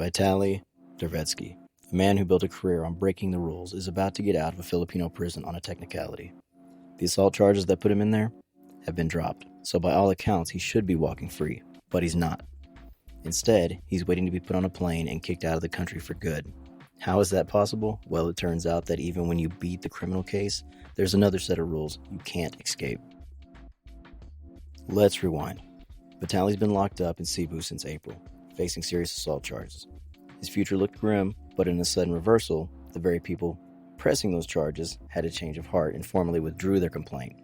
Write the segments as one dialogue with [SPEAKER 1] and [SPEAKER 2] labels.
[SPEAKER 1] Vitaly Zdorovetskiy, a man who built a career on breaking the rules, is about to get out of a Filipino prison on a technicality. The assault charges that put him in there have been dropped, so by all accounts he should be walking free, but he's not. Instead, he's waiting to be put on a plane and kicked out of the country for good. How is that possible? Well, it turns out that even when you beat the criminal case, there's another set of rules you can't escape. Let's rewind. Vitaly's been locked up in Cebu since April, facing serious assault charges. His future looked grim, but in a sudden reversal, the very people pressing those charges had a change of heart and formally withdrew their complaint.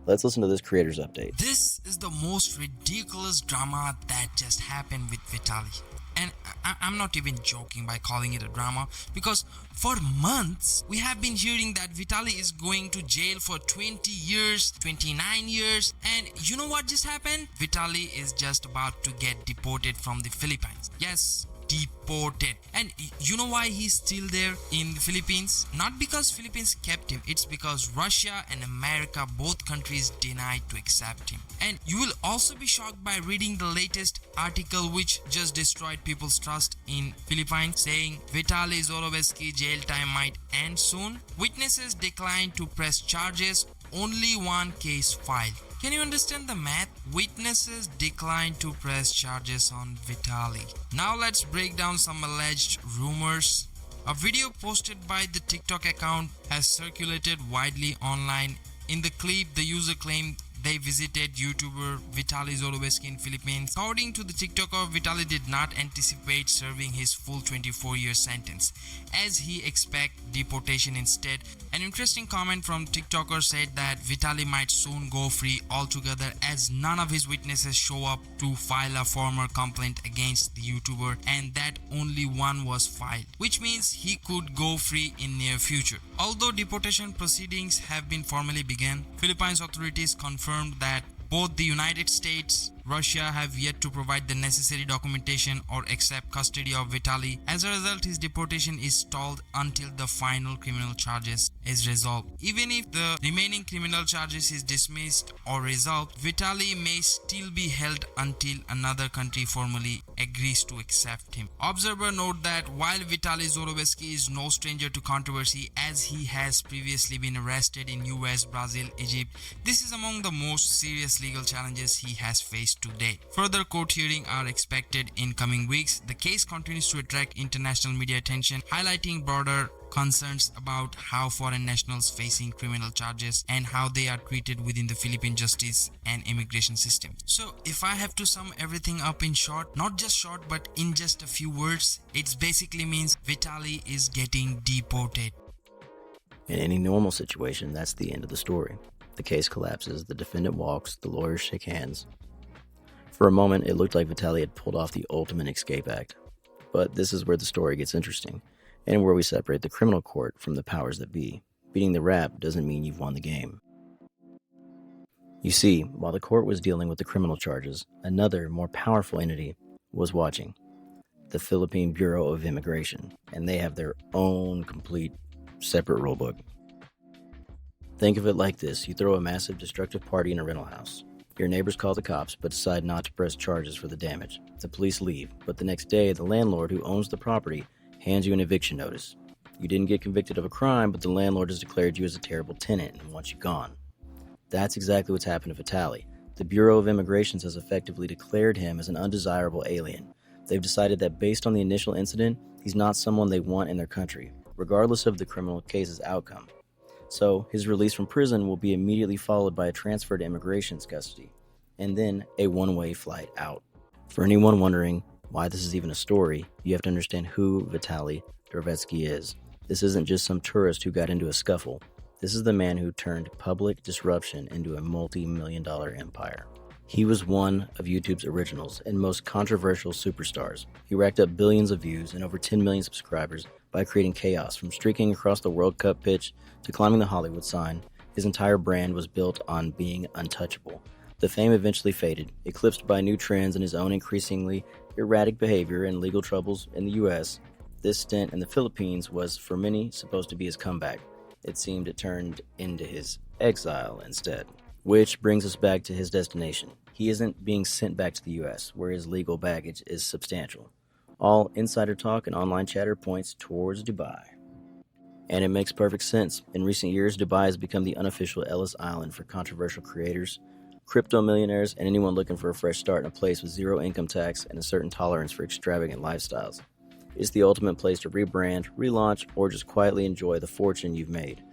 [SPEAKER 1] Let's listen to this creator's update.
[SPEAKER 2] This is the most ridiculous drama that just happened with Vitaly. And I'm not even joking by calling it a drama, because for months we have been hearing that Vitaly is going to jail for 20 years, 29 years, and you know what just happened? Vitaly is just about to get deported from the Philippines. Yes, deported. And you know why he's still there in the Philippines? Not because Philippines kept him, it's because Russia and America, both countries, denied to accept him. And you will also be shocked by reading the latest article which just destroyed people's trust in Philippines, saying Vitaly Zdorovetskiy jail time might end soon. Witnesses declined to press charges, only one case filed. Can you understand the math? Witnesses declined to press charges on Vitaly. Now let's break down some alleged rumors. A video posted by the TikTok account has circulated widely online. In the clip, the user claimed they visited YouTuber Vitaly Zdorovetskiy in Philippines. According to the TikToker, Vitaly did not anticipate serving his full 24-year sentence, as he expected deportation instead. An interesting comment from TikToker said that Vitaly might soon go free altogether, as none of his witnesses show up to file a formal complaint against the YouTuber, and that only one was filed, which means he could go free in near future. Although deportation proceedings have been formally begun, Philippines authorities confirmed that both the United States, Russia have yet to provide the necessary documentation or accept custody of Vitaly. As a result, his deportation is stalled until the final criminal charges is resolved. Even if the remaining criminal charges is dismissed or resolved, Vitaly may still be held until another country formally agrees to accept him. Observers note that while Vitaly Zdorovetskiy is no stranger to controversy, as he has previously been arrested in US, Brazil, Egypt, this is among the most serious legal challenges he has faced today. Further court hearings are expected in coming weeks. The case continues to attract international media attention, highlighting broader concerns about how foreign nationals facing criminal charges and how they are treated within the Philippine justice and immigration system. So if I have to sum everything up in short, not just short but in just a few words, it basically means Vitaly is getting deported.
[SPEAKER 1] In any normal situation, that's the end of the story. The case collapses, the defendant walks, the lawyers shake hands. For a moment, it looked like Vitaly had pulled off the ultimate escape act. But this is where the story gets interesting, and where we separate the criminal court from the powers that be. Beating the rap doesn't mean you've won the game. You see, while the court was dealing with the criminal charges, another, more powerful entity was watching. The Philippine Bureau of Immigration, and they have their own complete, separate rulebook. Think of it like this: you throw a massive destructive party in a rental house. Your neighbors call the cops, but decide not to press charges for the damage. The police leave, but the next day, the landlord who owns the property hands you an eviction notice. You didn't get convicted of a crime, but the landlord has declared you as a terrible tenant and wants you gone. That's exactly what's happened to Vitaly. The Bureau of Immigration has effectively declared him as an undesirable alien. They've decided that based on the initial incident, he's not someone they want in their country, regardless of the criminal case's outcome. So, his release from prison will be immediately followed by a transfer to immigration's custody, and then a one-way flight out. For anyone wondering why this is even a story, you have to understand who Vitaly Zdorovetskiy is. This isn't just some tourist who got into a scuffle. This is the man who turned public disruption into a multi-million-dollar empire. He was one of YouTube's originals and most controversial superstars. He racked up billions of views and over 10 million subscribers by creating chaos, from streaking across the World Cup pitch to climbing the Hollywood sign. His entire brand was built on being untouchable. The fame eventually faded, eclipsed by new trends and his own increasingly erratic behavior and legal troubles in the US. This stint in the Philippines was, for many, supposed to be his comeback. It seemed it turned into his exile instead. Which brings us back to his destination. He isn't being sent back to the US, where his legal baggage is substantial. All insider talk and online chatter points towards Dubai. And it makes perfect sense. In recent years, Dubai has become the unofficial Ellis Island for controversial creators, crypto millionaires, and anyone looking for a fresh start in a place with zero income tax and a certain tolerance for extravagant lifestyles. It's the ultimate place to rebrand, relaunch, or just quietly enjoy the fortune you've made.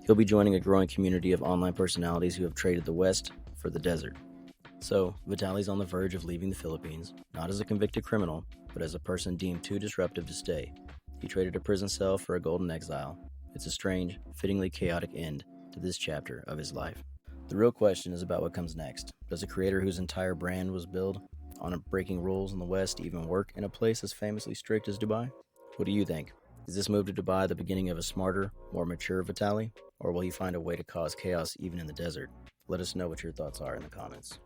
[SPEAKER 1] He'll be joining a growing community of online personalities who have traded the West for the desert. So, Vitaly's on the verge of leaving the Philippines, not as a convicted criminal, but as a person deemed too disruptive to stay. He traded a prison cell for a golden exile. It's a strange, fittingly chaotic end to this chapter of his life. The real question is about what comes next. Does a creator whose entire brand was built on breaking rules in the West even work in a place as famously strict as Dubai? What do you think? Is this move to Dubai the beginning of a smarter, more mature Vitaly? Or will he find a way to cause chaos even in the desert? Let us know what your thoughts are in the comments.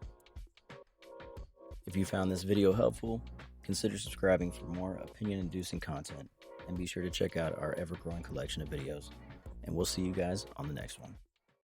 [SPEAKER 1] If you found this video helpful, consider subscribing for more opinion-inducing content, and be sure to check out our ever-growing collection of videos. And we'll see you guys on the next one.